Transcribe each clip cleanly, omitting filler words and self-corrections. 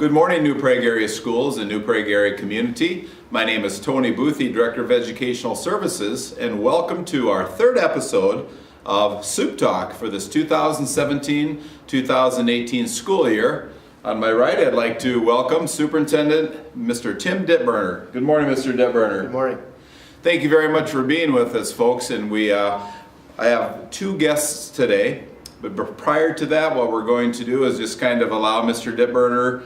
Good morning, New Prague area schools and New Prague area community. My name is Tony Boothie, Director of Educational Services, and welcome to our third episode of Supt Talk for this 2017-2018 school year. On my right, I'd like to welcome Superintendent Mr. Tim Dittburner. Good morning, Mr. Dittburner. Good morning. Thank you very much for being with us, folks. And I have two guests today. But prior to that, what we're going to do is just kind of allow Mr. Dittburner,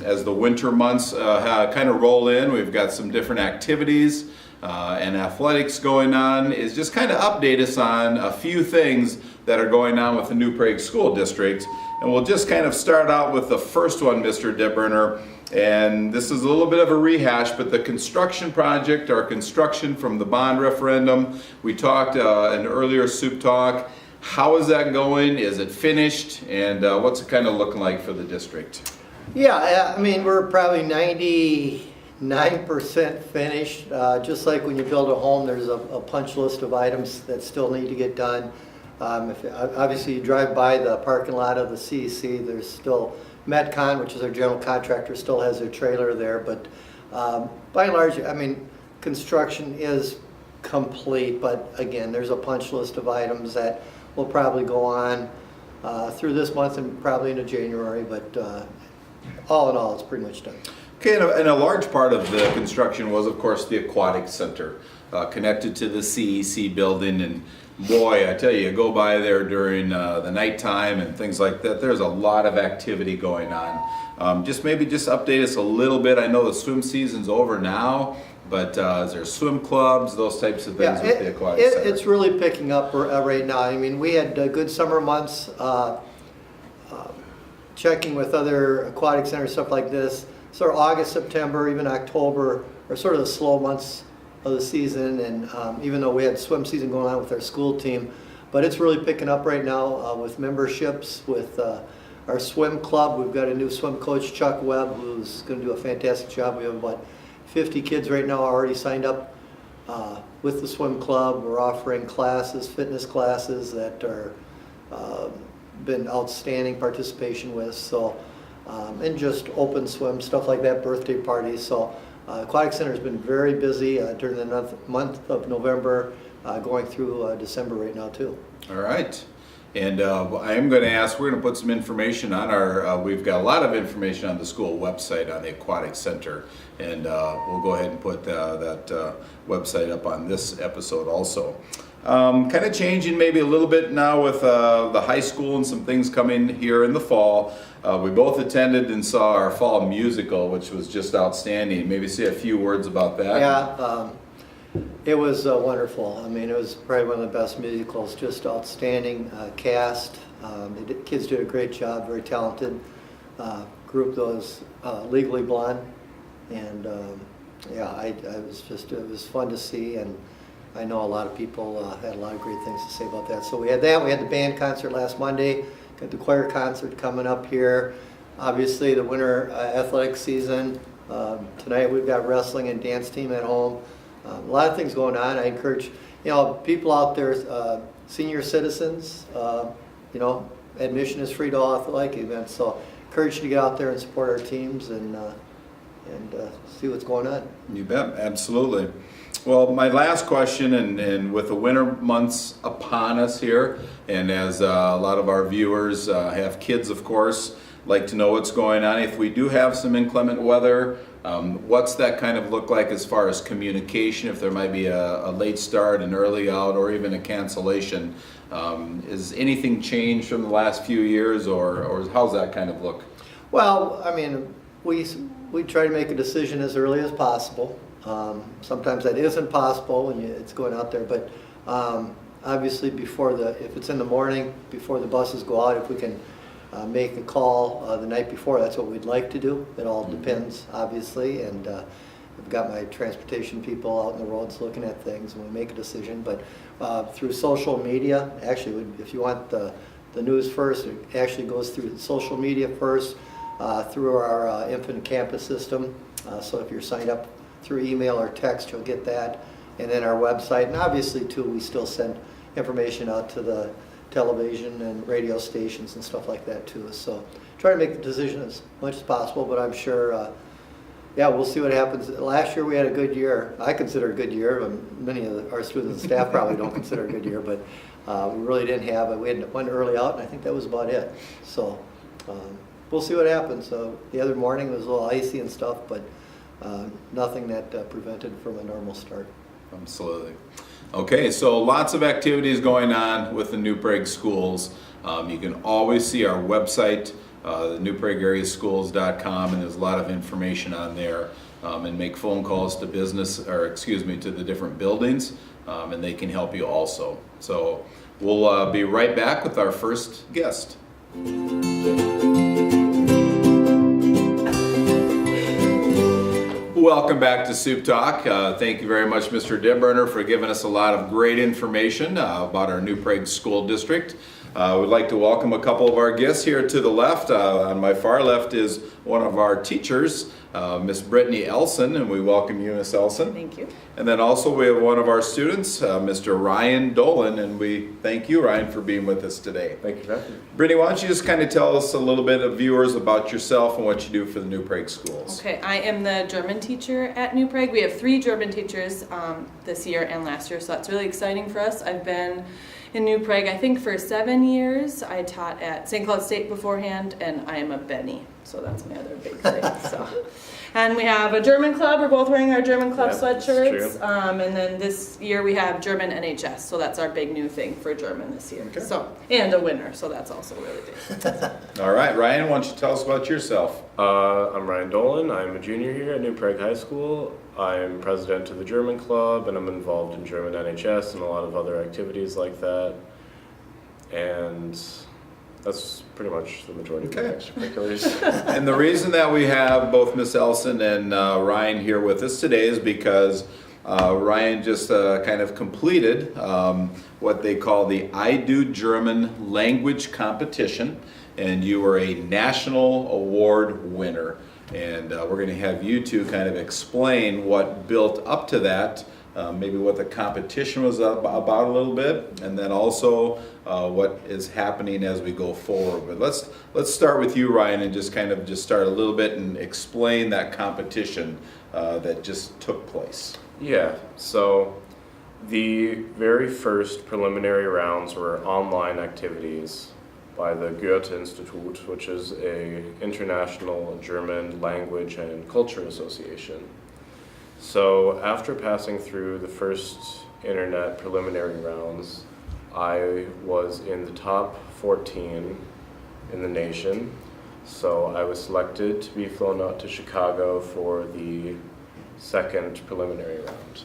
as the winter months kind of roll in. We've got some different activities and athletics going on, is just kind of update us on a few things that are going on with the New Prague School District. And we'll just kind of start out with the first one, Mr. Dittburner. And this is a little bit of a rehash, but the construction project, our construction from the bond referendum, we talked in earlier Supt Talk. How is that going? Is it finished? And what's it kind of looking like for the district? Yeah, I mean, we're probably 99% finished. Just like when you build a home, there's a punch list of items that still need to get done. Obviously, you drive by the parking lot of the CEC, there's still Metcon, which is our general contractor, still has their trailer there. But by and large, I mean, construction is complete. But again, there's a punch list of items that will probably go on through this month and probably into January, but all in all, it's pretty much done. Okay, and a large part of the construction was, of course, the aquatic center connected to the CEC building. And boy, I tell you, go by there during the nighttime and things like that, there's a lot of activity going on. Maybe just update us a little bit. I know the swim season's over now, but is there swim clubs, those types of things with the aquatic center? It's really picking up right now. I mean, we had good summer months, checking with other aquatic centers, stuff like this. So August, September, even October are sort of the slow months of the season. And even though we had swim season going on with our school team, but it's really picking up right now with memberships, with our swim club. We've got a new swim coach, Chuck Webb, who's going to do a fantastic job. We have about 50 kids right now already signed up with the swim club. We're offering classes, fitness classes that are been outstanding participation with. So, and just open swim, stuff like that, birthday parties. So, Aquatic Center has been very busy during the month of November, going through December right now too. All right. And I am going to ask, we're going to put some information on our, we've got a lot of information on the school website on the Aquatic Center, and we'll go ahead and put that website up on this episode also. Kind of changing maybe a little bit now with the high school and some things coming here in the fall. We both attended and saw our fall musical, which was just outstanding. Maybe say a few words about that. Yeah. It was wonderful. I mean, it was probably one of the best musicals, just outstanding cast. The kids did a great job, very talented group, those Legally Blonde. And yeah, it was fun to see, and I know a lot of people had a lot of great things to say about that. So we had that, we had the band concert last Monday, got the choir concert coming up here. Obviously the winter athletic season. Tonight we've got wrestling and dance team at home. A lot of things going on. I encourage, people out there, senior citizens, admission is free to all athletic events. So encourage you to get out there and support our teams and see what's going on. You bet, absolutely. Well, my last question, and with the winter months upon us here, and as a lot of our viewers have kids, of course, like to know what's going on. If we do have some inclement weather, what's that kind of look like as far as communication? If there might be a late start, an early out, or even a cancellation, is anything changed from the last few years, or how's that kind of look? Well, I mean, we try to make a decision as early as possible. Sometimes that isn't possible when it's going out there, but obviously if it's in the morning, before the buses go out, if we can make a call the night before, that's what we'd like to do. It all depends, obviously, and I've got my transportation people out on the roads looking at things when we make a decision. But through social media, actually, if you want the news first, it actually goes through social media first, through our infant campus system. So if you're signed up through email or text, you'll get that. And then our website, and obviously too, we still send information out to television and radio stations and stuff like that too. So try to make the decision as much as possible, but I'm sure, yeah, we'll see what happens. Last year we had a good year. I consider it a good year. Many of our students and staff probably don't consider it a good year, but we really didn't have it. We had one early out, and I think that was about it. So we'll see what happens. The other morning was a little icy and stuff, but nothing that prevented from a normal start. Absolutely. Okay, so lots of activities going on with the New Prague schools. You can always see our website, the newpragueareaschools.com, and there's a lot of information on there. And make phone calls to to the different buildings, and they can help you also. So we'll be right back with our first guest. Welcome back to Supt Talk. Thank you very much, Mr. Dibburner, for giving us a lot of great information about our New Prague School District. We'd like to welcome a couple of our guests here to the left. On my far left is one of our teachers, Miss Brittany Elson, and we welcome you, Miss Elson. Thank you. And then also we have one of our students, Mr. Ryan Dolan, and we thank you, Ryan, for being with us today. Thank you for having me. Brittany, why don't you just kind of tell us a little bit of viewers about yourself and what you do for the New Prague schools. Okay, I am the German teacher at New Prague. We have 3 German teachers this year and last year, so that's really exciting for us. I've been in New Prague, I think, for 7 years. I taught at St. Cloud State beforehand, and I am a Benny, so that's my other big thing. So. And we have a German club. We're both wearing our German club sweatshirts. And then this year we have German NHS, so that's our big new thing for German this year. Okay. So, and a winner, so that's also really big. All right, Ryan, why don't you tell us about yourself? I'm Ryan Dolan. I'm a junior here at New Prague High School. I'm president of the German club, and I'm involved in German NHS and a lot of other activities like that. And that's pretty much the majority of my extracurriculars. And the reason that we have both Miss Elson and Ryan here with us today is because Ryan just kind of completed what they call the I Do German language competition, and you were a national award winner. And we're going to have you two kind of explain what built up to that, maybe what the competition was about a little bit, and then also what is happening as we go forward. But let's start with you, Ryan, and just start a little bit and explain that competition that just took place. Yeah, so the very first preliminary rounds were online activities by the Goethe Institute, which is an international German language and culture association. So after passing through the first internet preliminary rounds, I was in the top 14 in the nation. So I was selected to be flown out to Chicago for the second preliminary round.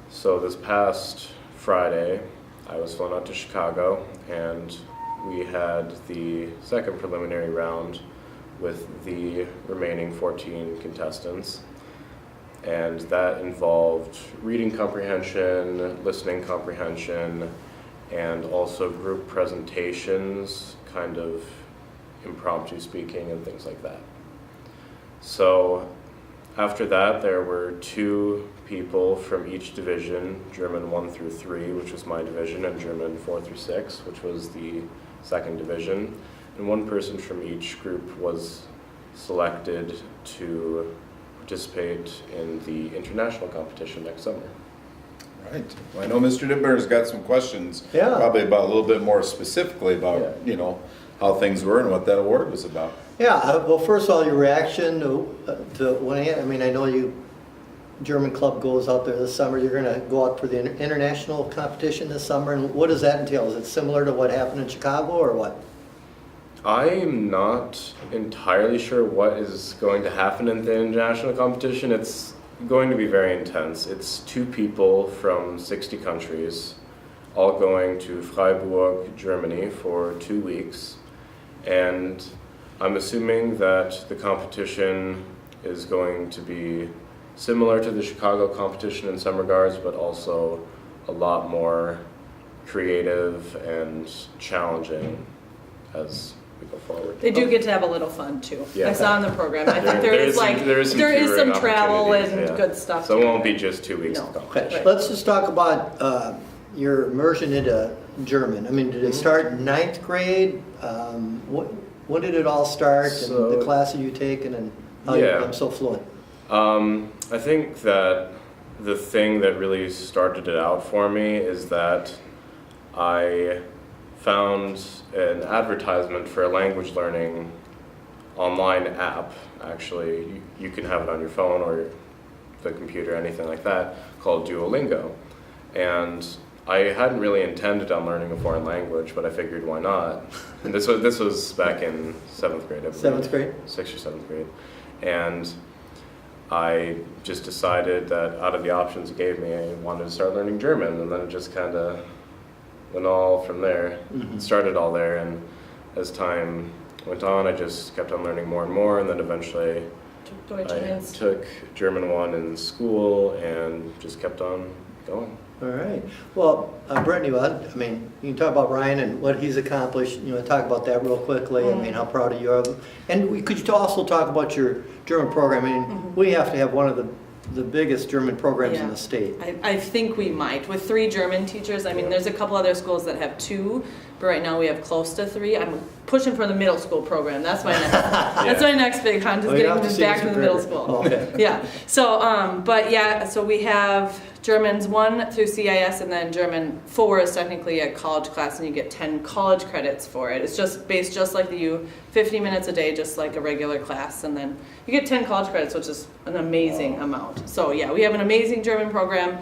So this past Friday, I was flown out to Chicago, and we had the second preliminary round with the remaining 14 contestants. And that involved reading comprehension, listening comprehension, and also group presentations, kind of impromptu speaking and things like that. So after that, there were 2 people from each division, German 1 through 3, which was my division, and German 4 through 6, which was the second division. And 1 person from each group was selected to participate in the international competition next summer. Right. Well, I know Mr. Dibburner's got some questions, Yeah. probably about a little bit more specifically about, how things were and what that award was about. Yeah, well, first of all, your reaction to winning it. I mean, I know German club goes out there this summer. You're going to go out for the international competition this summer, and what does that entail? Is it similar to what happened in Chicago, or what? I'm not entirely sure what is going to happen in the international competition. It's going to be very intense. It's 2 people from 60 countries, all going to Freiburg, Germany for 2 weeks. And I'm assuming that the competition is going to be similar to the Chicago competition in some regards, but also a lot more creative and challenging as we go forward. They do get to have a little fun too. Yeah. I saw in the program. I think there is some travel and good stuff. So it won't be just 2 weeks of Okay, competition. let's just talk about your immersion into German? I mean, did it start in ninth grade? When did it all start, So- and the classes you taken, and how you Yeah. become so fluent? I think that the thing that really started it out for me is that I found an advertisement for a language learning online app. Actually, you can have it on your phone or the computer, anything like that, called Duolingo. And I hadn't really intended on learning a foreign language, but I figured why not? And this was back in 7th grade, I believe. 7th grade? 6th or 7th grade. And I just decided that out of the options it gave me, I wanted to start learning German, and then it just kind of went all from there. Mhm. It started all there, and as time went on, I just kept on learning more and more, and then eventually Deutsch I eins. took German 1 in school and just kept on going. All right. Well, Brittany, I mean, you can talk about Ryan and what he's accomplished. You know, talk about that real quickly. I mean, how proud of you of him. And could you also talk about your German program? I mean, we have to have one of the biggest German programs in Yeah. the state. I think we might, with 3 German teachers. I mean, there's a couple other schools that have 2, but right now we have close to 3. I'm pushing for the middle school program. That's my next, that's my next big hunt, is Oh, you have getting to them see back Mr. to the middle Greger. school. Oh, okay. Yeah, so, but yeah, so we have Germans 1 through CIS, and then German 4 is technically a college class, and you get 10 college credits for it. It's just based just like the U, 50 minutes a day, just like a regular class, and then you get 10 college credits, which is an amazing amount. So yeah, we have an amazing German program.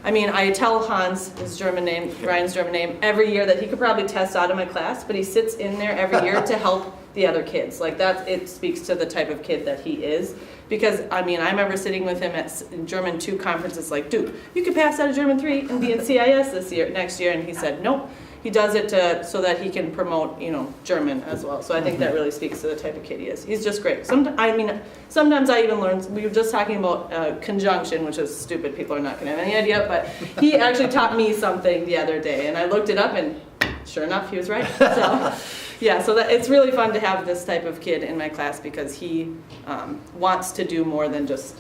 I mean, I tell Hans, his German name, Ryan's German name, every year that he could probably test out of my class, but he sits in there every year to help the other kids. Like that, it speaks to the type of kid that he is. Because, I mean, I remember sitting with him at German 2 conferences like, dude, you could pass out of German 3 and be in CIS next year. And he said, nope. He does it so that he can promote, you know, German as well. So I think that really speaks to the type of kid he is. He's just great. Sometimes I even learn, we were just talking about conjunction, which is stupid. People are not going to have any idea. But he actually taught me something the other day. And I looked it up, and sure enough, he was right. So. Yeah, so it's really fun to have this type of kid in my class, because he wants to do more than just,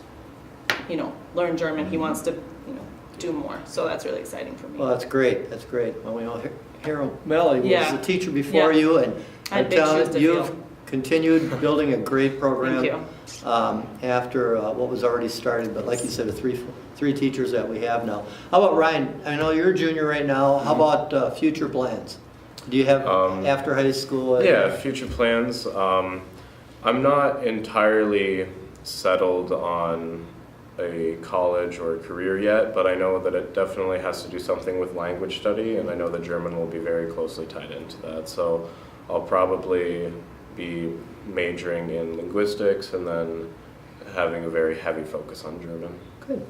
you know, learn German. He wants to, you know, do more. So that's really exciting for me. Well, that's great. That's great. Well, we know Harold Melly was Yeah. a teacher before Yeah. you, and I had I'm big telling shoes to you've fill. continued building a great program. Thank you. After what was already started, but like you said, the three teachers that we have now. How about Ryan? I know you're a junior right now. How about future plans? Do you have after high school? Yeah, future plans. I'm not entirely settled on a college or a career yet, but I know that it definitely has to do something with language study, and I know that German will be very closely tied into that. So I'll probably be majoring in linguistics and then having a very heavy focus on German. Good.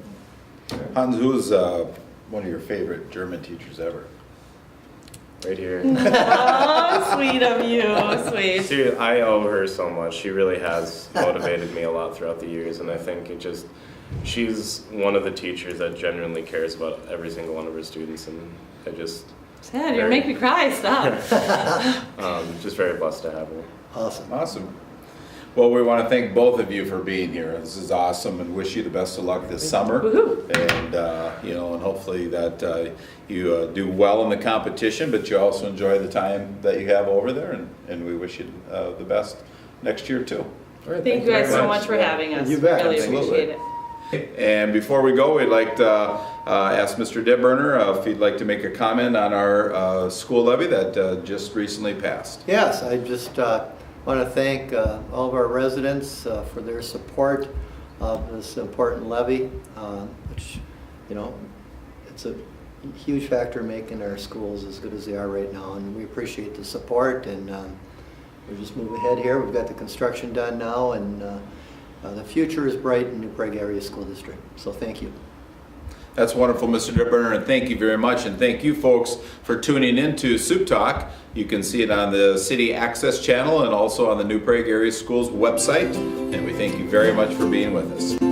Hans, who's one of your favorite German teachers ever? Right here. Oh, sweet of you, sweet. See, I owe her so much. She really has motivated me a lot throughout the years, and I think she's one of the teachers that genuinely cares about every single one of her students, and I just... Dad, you're making me cry, stop. just very blessed to have her. Awesome. Awesome. Well, we want to thank both of you for being here. This is awesome, and wish you the best of luck this summer. Woohoo. And you know, and hopefully that you do well in the competition, but you also enjoy the time that you have over there, and we wish you the best next year too. All right, Thank you guys very so much for having us. You bet. Really Absolutely. appreciate it. And before we go, we'd like to ask Mr. Dittburner if he'd like to make a comment on our school levy that just recently passed. Yes, I just want to thank all of our residents for their support of this important levy, which, you know, it's a huge factor in making our schools as good as they are right now, and we appreciate the support, and we're just moving ahead here. We've got the construction done now, and the future is bright in New Prague Area School District, so thank you. That's wonderful, Mr. Dittburner, and thank you very much. And thank you, folks, for tuning in to Supt Talk. You can see it on the City Access channel and also on the New Prague Area Schools website. And we thank you very much for being with us.